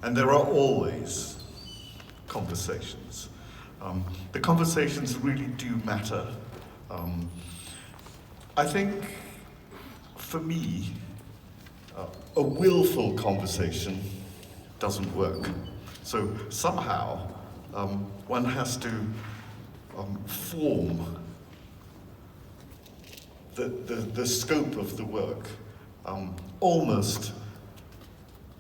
And there are always conversations. The conversations really do matter. I think, for me, a willful conversation doesn't work. So somehow, one has to form the scope of the work almost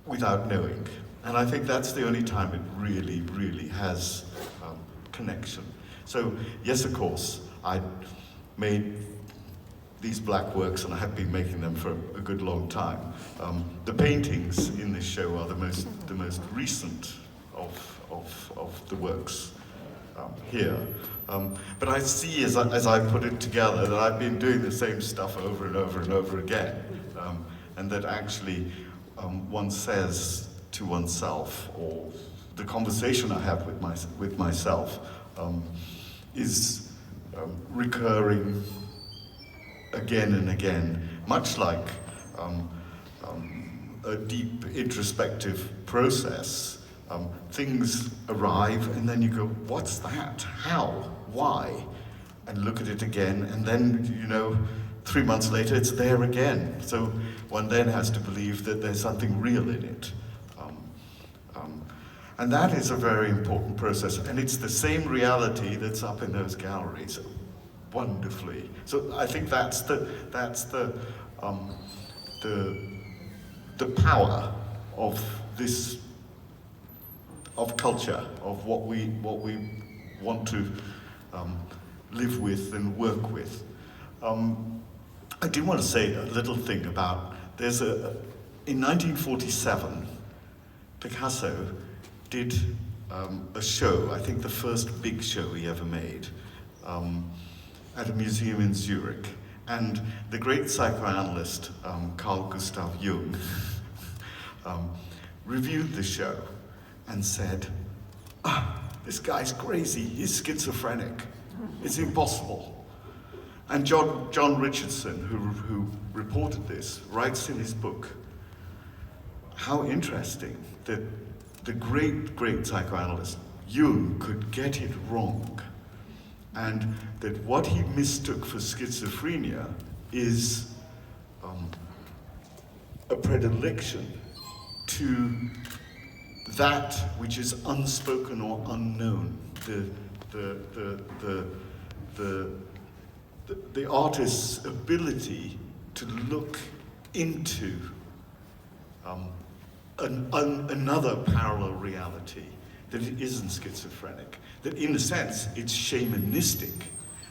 without knowing. And I think that's the only time it really, really has connection. So yes, of course, I made these black works, and I have been making them for a good long time. The paintings in this show are the most recent of the works here. But I see as I put it together that I've been doing the same stuff over and over and over again, and that actually one says to oneself, or the conversation I have with myself is recurring again and again, much like a deep introspective process. Things arrive and then you go, what's that? How? Why? And look at it again, and then, 3 months later it's there again. So one then has to believe that there's something real in it. And that is a very important process, and it's the same reality that's up in those galleries, wonderfully. So I think that's the power of this, of culture, of what we want to live with and work with. I do want to say a little thing about, in 1947, Picasso did a show, I think the first big show he ever made, at a museum in Zurich. And the great psychoanalyst, Carl Gustav Jung, reviewed the show and said, this guy's crazy, he's schizophrenic, it's impossible. And John Richardson, who reported this, writes in his book, how interesting that the great psychoanalyst Jung could get it wrong, and that what he mistook for schizophrenia is a predilection to that which is unspoken or unknown, the artist's ability to look into another parallel reality, that it isn't schizophrenic, that in a sense it's shamanistic,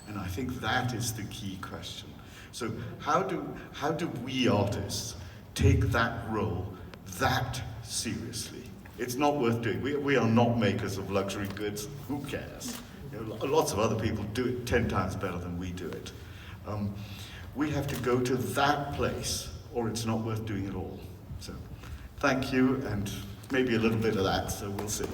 and I think that is the key question. So how do we artists take that role that seriously? It's not worth doing. We are not makers of luxury goods. Who cares? Lots of other people do it 10 times better than we do it. We have to go to that place, or it's not worth doing at all. So, thank you, and maybe a little bit of that, so we'll see.